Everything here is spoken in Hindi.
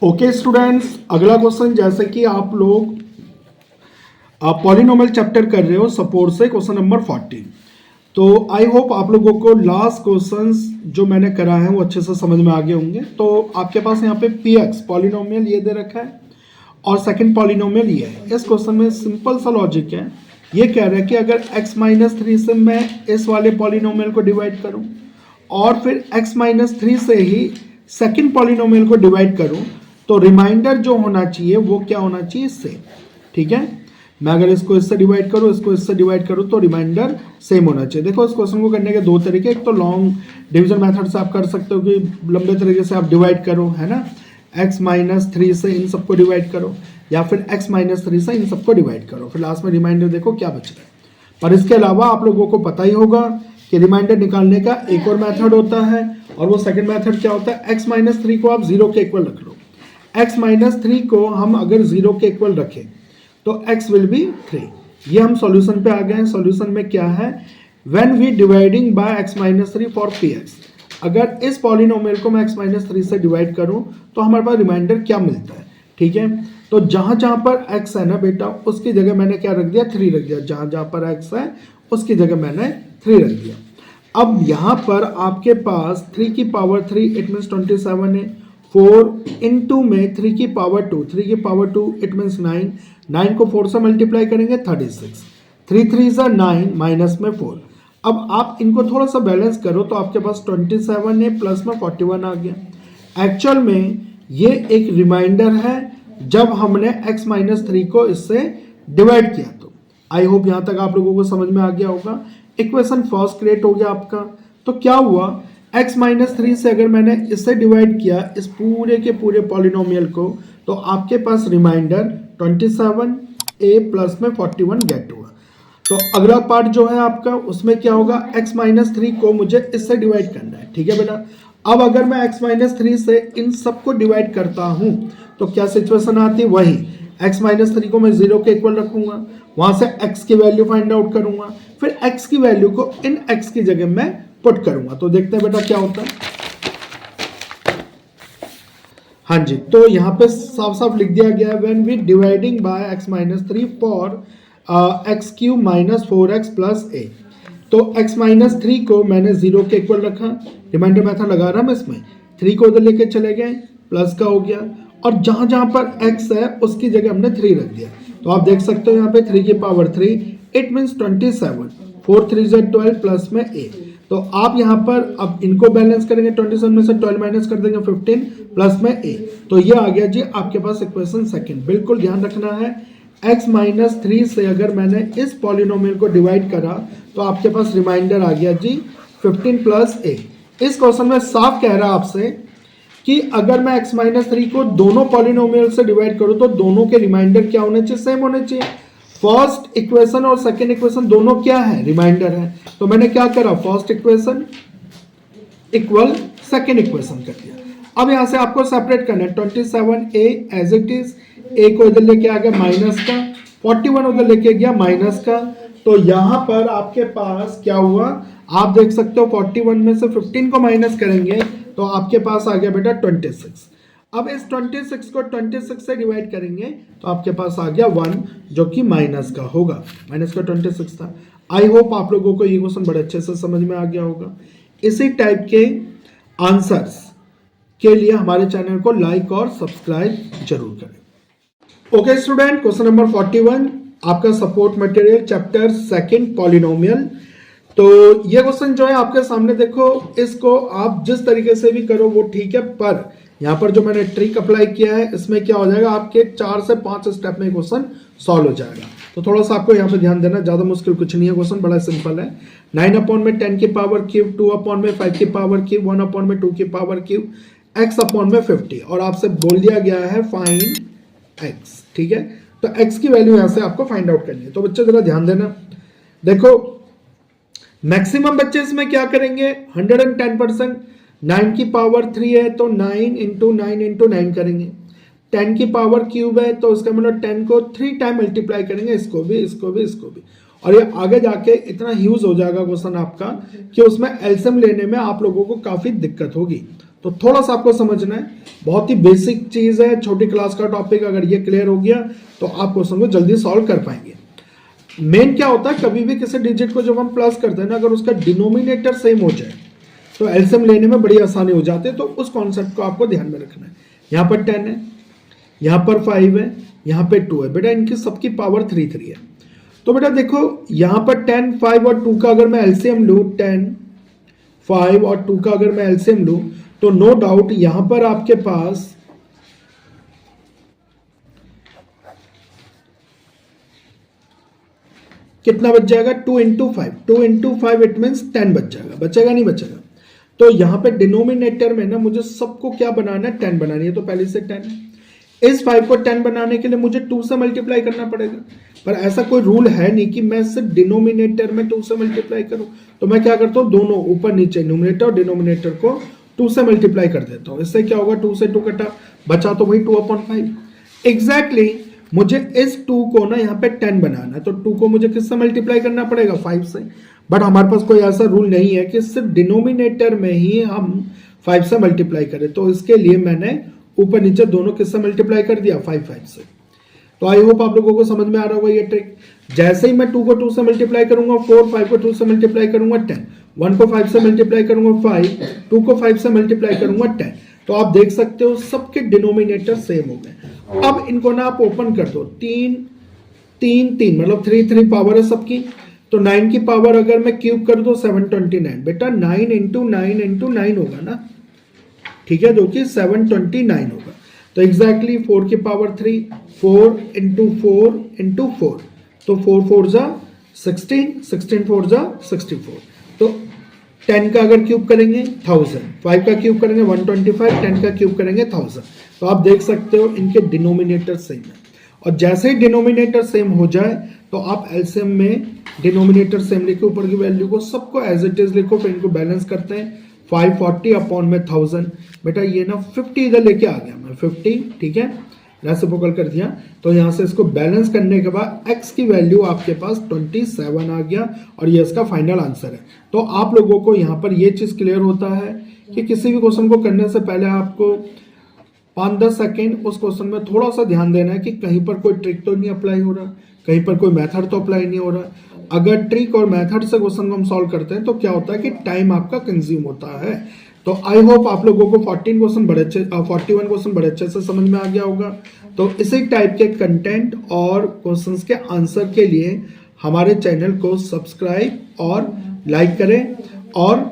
ओके स्टूडेंट्स, अगला क्वेश्चन, जैसे कि आप लोग पॉलिनोमियल चैप्टर कर रहे हो सपोर्ट से क्वेश्चन नंबर 14। तो आई होप आप लोगों को लास्ट क्वेश्चंस जो मैंने करा है वो अच्छे से समझ में आ गए होंगे। तो आपके पास यहाँ पे पी एक्स पॉलिनोमियल ये दे रखा है और सेकंड पॉलिनोमियल ये है। इस क्वेश्चन में सिंपल सा लॉजिक है, ये कह रहा है कि अगर x-3 से मैं इस वाले पॉलिनोमियल को डिवाइड करूं और फिर x-3 से ही सेकंड पॉलिनोमियल को डिवाइड करूं तो रिमाइंडर जो होना चाहिए वो क्या होना चाहिए, इससे। ठीक है, मैं अगर इसको इससे डिवाइड करूं, इसको इससे डिवाइड करूं तो रिमाइंडर सेम होना चाहिए। देखो, इस क्वेश्चन को करने के दो तरीके, एक तो लॉन्ग डिवीजन मेथड से आप कर सकते हो कि लंबे तरीके से आप डिवाइड करो, है ना, x-3 से इन सबको डिवाइड करो, या फिर x-3 से इन सबको डिवाइड करो, फिर लास्ट में रिमाइंडर देखो क्या बच रहा है। पर इसके अलावा आप लोगों को पता ही होगा कि रिमाइंडर निकालने का एक और मेथड होता है, और वो सेकंड मेथड क्या होता है, x-3 को आप 0 के इक्वल रख लो। x-3 को हम अगर 0 के इक्वल रखें तो x विल बी 3। ये हम सॉल्यूशन पे आ गए हैं। सॉल्यूशन में क्या है, when we dividing by x-3 for px, अगर इस पॉलिनोमियल को मैं x-3 से डिवाइड करूं तो हमारे पास रिमाइंडर क्या मिलता है। ठीक है, तो जहां जहां पर x है ना बेटा, उसकी जगह मैंने क्या रख दिया, 3 रख दिया। जहां जहां पर x है उसकी जगह मैंने 3 रख दिया। अब यहां पर आपके पास 3 की पावर 3 इट मीन्स 27 है, 4 इंटू में 3 की पावर 2, 3 की पावर 2 इट मीन्स 9, 9 को 4 से मल्टीप्लाई करेंगे 36, 3 3 ज़ा 9 माइनस में 4। अब आप इनको थोड़ा सा बैलेंस करो तो आपके पास 27 है, प्लस में 41 आ गया। एक्चुअल में ये एक रिमाइंडर है जब हमने x-3 को इससे डिवाइड किया। तो आई होप यहाँ तक आप लोगों को समझ में आ गया होगा। इक्वेशन फर्स्ट क्रिएट हो गया आपका। तो क्या हुआ, x-3 से अगर मैंने इससे डिवाइड किया इस पूरे के पूरे पॉलिनोमियल को, तो आपके पास रिमाइंडर 27a प्लस में 41 गेट हुआ। तो अगला पार्ट जो है आपका, उसमें क्या होगा, x-3 को मुझे इससे डिवाइड करना है। ठीक है बेटा, अब अगर मैं x-3 से इन सबको डिवाइड करता हूं तो क्या सिचुएशन आती है, वही x-3 को मैं 0 के इक्वल रखूंगा, वहां से x की वैल्यू फाइंड आउट करूंगा, फिर x की वैल्यू को इन x की जगह मैं पुट करूंगा। तो देखते हैं बेटा क्या होता है। हाँ जी, तो यहाँ पे साफ साफ लिख दिया गया है, when we dividing by x-3 for x³ minus 4x plus a। तो x-3 को मैंने 0 के इक्वल रखा, रिमाइंडर मेथड लगा रहा मैं इसमें, 3 को उधर लेके चले गए, प्लस का हो गया, और जहां जहां पर x है उसकी जगह हमने 3 रख दिया। तो आप देख सकते हो यहाँ पे 3 की पावर 3 इट मीन्स 27, 4 3 ज़ा 12 प्लस में a। तो आप यहाँ पर अब इनको बैलेंस करेंगे, 27 में से 12 माइनस कर देंगे 15 प्लस में a। तो ये आ गया जी आपके पास इक्वेशन सेकंड। बिल्कुल ध्यान रखना है, x-3 से अगर मैंने इस पॉलिनोमियल को डिवाइड करा तो आपके पास रिमाइंडर आ गया जी 15 प्लस a। इस क्वेश्चन में साफ कह रहा है आपसे कि अगर मैं x-3 को दोनों पॉलिनोमियल से डिवाइड करूं तो दोनों के रिमाइंडर क्या होने चाहिए, सेम होने चाहिए। फर्स्ट इक्वेशन और सेकंड इक्वेशन दोनों क्या है, रिमाइंडर है। तो मैंने क्या करा, first equation equal second equation कर दिया। अब यहां से आपको सेपरेट करना है, 27a as it is, a को इधर लेके आ गया माइनस का, 41 उधर लेके गया माइनस का। तो यहां पर आपके पास क्या हुआ, आप देख सकते हो 41 में से 15 को माइनस करेंगे तो आपके पास आ गया बेटा 26। अब इस 26 को 26 से डिवाइड करेंगे तो आपके पास आ गया 1 जो कि माइनस का होगा, माइनस का 26 था। आई होप आप लोगों को ये क्वेश्चन बड़े अच्छे से समझ में आ गया होगा। इसी टाइप के आंसर्स के लिए हमारे चैनल को लाइक और सब्सक्राइब जरूर करें। ओके स्टूडेंट, क्वेश्चन नंबर 41 आपका support material chapter second polynomial. तो ये क्वेश्चन जो है आपके सामने, देखो इसको आप जिस तरीके से भी करो वो ठीक है, पर यहाँ पर जो मैंने ट्रिक अप्लाई किया है इसमें क्या हो जाएगा, आपके 4 से 5 स्टेप में क्वेश्चन सॉल्व हो जाएगा। तो थोड़ा सा आपको यहाँ पे ध्यान देना, ज्यादा मुश्किल कुछ नहीं है, क्वेश्चन बड़ा सिंपल है। 9 में 10 की पावर क्यूब, 2 में 5 की पावर क्यूब, 1 में 2 की पावर क्यूब, x में 50, और आपसे बोल दिया गया है फाइंड x। ठीक है, तो x की वैल्यू यहां से आपको फाइंड आउट करनी है। तो बच्चे जरा ध्यान देना, देखो मैक्सिमम बच्चे इसमें क्या करेंगे, 110%, 9 की पावर 3 है तो 9 इंटू 9 इंटू 9 करेंगे, 10 की पावर क्यूब है तो उसका मतलब 10 को 3 टाइम मल्टीप्लाई करेंगे, इसको भी इसको भी इसको भी, और ये आगे जाके इतना ह्यूज हो जाएगा क्वेश्चन आपका कि उसमें एलसीएम लेने में आप लोगों को काफी दिक्कत होगी। तो थोड़ा सा आपको समझना है, बहुत ही बेसिक चीज़ है, छोटी क्लास का टॉपिक। अगर ये क्लियर हो गया तो आप क्वेश्चन को जल्दी सॉल्व कर पाएंगे। मेन क्या होता है, कभी भी किसी डिजिट को जब हम प्लस करते हैं ना, अगर उसका डिनोमिनेटर सेम हो जाए तो एलसीएम लेने में बड़ी आसानी हो जाती है। तो उस कॉन्सेप्ट को आपको ध्यान में रखना है। यहाँ पर 10 है, यहाँ पर 5 है, यहाँ पे 2 है। बेटा इनकी सबकी पावर 3 है। तो बेटा देखो यहाँ पर 10, 5 और 2 का अगर मैं एलसीएम लूँ, 10, 5 और 2 का अगर मैं एलसीएम लूँ, तो नो डाउट यहाँ पर आपके पास कितना बच जाएगा, 2 इंटू 5, 2 इंटू 5 इट मीन्स 10 बच जाएगा। बचेगा नहीं बचेगा? तो यहाँ पे डिनोमिनेटर में ना मुझे सबको क्या बनाना है, 10 बनानी है। तो पहले से 10 है। इस 5 को 10 बनाने के लिए मुझे 2 से मल्टीप्लाई करना पड़ेगा, पर ऐसा कोई रूल है नहीं कि मैं सिर्फ डिनोमिनेटर में 2 से मल्टीप्लाई करूं। तो मैं क्या करता हूं, दोनों ऊपर नीचे न्यूमरेटर और डिनोमिनेटर को 2 से मल्टीप्लाई कर देता हूं। इससे क्या होगा, 2 से 2 कटा, बचा तो वही 2/5। एग्जैक्टली मुझे इस 2 को ना यहाँ पे 10 बनाना है, तो 2 को मुझे किससे मल्टीप्लाई करना पड़ेगा, 5 से। बट हमारे पास कोई ऐसा रूल नहीं है कि सिर्फ डिनोमिनेटर में ही हम 5 से मल्टीप्लाई करें। तो इसके लिए मैंने ऊपर नीचे दोनों किससे मल्टीप्लाई कर दिया, 5 से। तो आई होप आप लोगों को समझ में आ रहा होगा ये ट्रिक। जैसे ही मैं 2 को 2 से मल्टीप्लाई करूंगा 4, 5 को 2 से मल्टीप्लाई करूंगा 10, 1 को 5 से मल्टीप्लाई करूंगा 5, 2 को 5 से मल्टीप्लाई करूंगा 10। तो आप देख सकते हो सबके डिनोमिनेटर सेम हो गए। अब इनको ना आप ओपन कर दो, 3, 3, 3 मतलब 3 पावर है सबकी। तो 9 की पावर अगर मैं क्यूब कर दो 729, बेटा 9 इंटू 9 इंटू 9 होगा ना, ठीक है, जो कि 729 होगा। तो एग्जैक्टली 4 की पावर 3, 4 इंटू 4 इंटू 4, तो 4 4 जा 16, 16 4 जा 64। तो 10 का अगर क्यूब करेंगे 1000, 5 का क्यूब करेंगे 125, 10 का क्यूब करेंगे 1000। तो आप देख सकते हो इनके डिनोमिनेटर सेम है। और जैसे ही डिनोमिनेटर सेम हो जाए तो आप एलसीएम में डिनोमिनेटर सेम लिखे, ऊपर की वैल्यू को सबको एज इट इज लिखो, फिर इनको बैलेंस करते हैं। 540 अपॉन में 1000, बेटा ये ना 50 इधर लेके आ गया मैं, 50, ठीक है, रेसिप्रोकल कर दिया। तो यहाँ से इसको बैलेंस करने के बाद x की वैल्यू आपके पास 27 आ गया, और ये इसका फाइनल आंसर है। तो आप लोगों को यहाँ पर ये चीज़ क्लियर होता है कि किसी भी क्वेश्चन को करने से पहले आपको 5-10 सेकेंड उस क्वेश्चन में थोड़ा सा ध्यान देना है कि कहीं पर कोई ट्रिक तो नहीं अप्लाई हो रहा, कहीं पर कोई मेथड तो अप्लाई नहीं हो रहा। अगर ट्रिक और मेथड से क्वेश्चन को हम सॉल्व करते हैं तो क्या होता है कि टाइम आपका कंज्यूम होता है। तो आई होप आप लोगों को 41 क्वेश्चन बड़े अच्छे से समझ में आ गया होगा। तो इसी टाइप के कंटेंट और क्वेश्चंस के आंसर के लिए हमारे चैनल को सब्सक्राइब और लाइक करें, और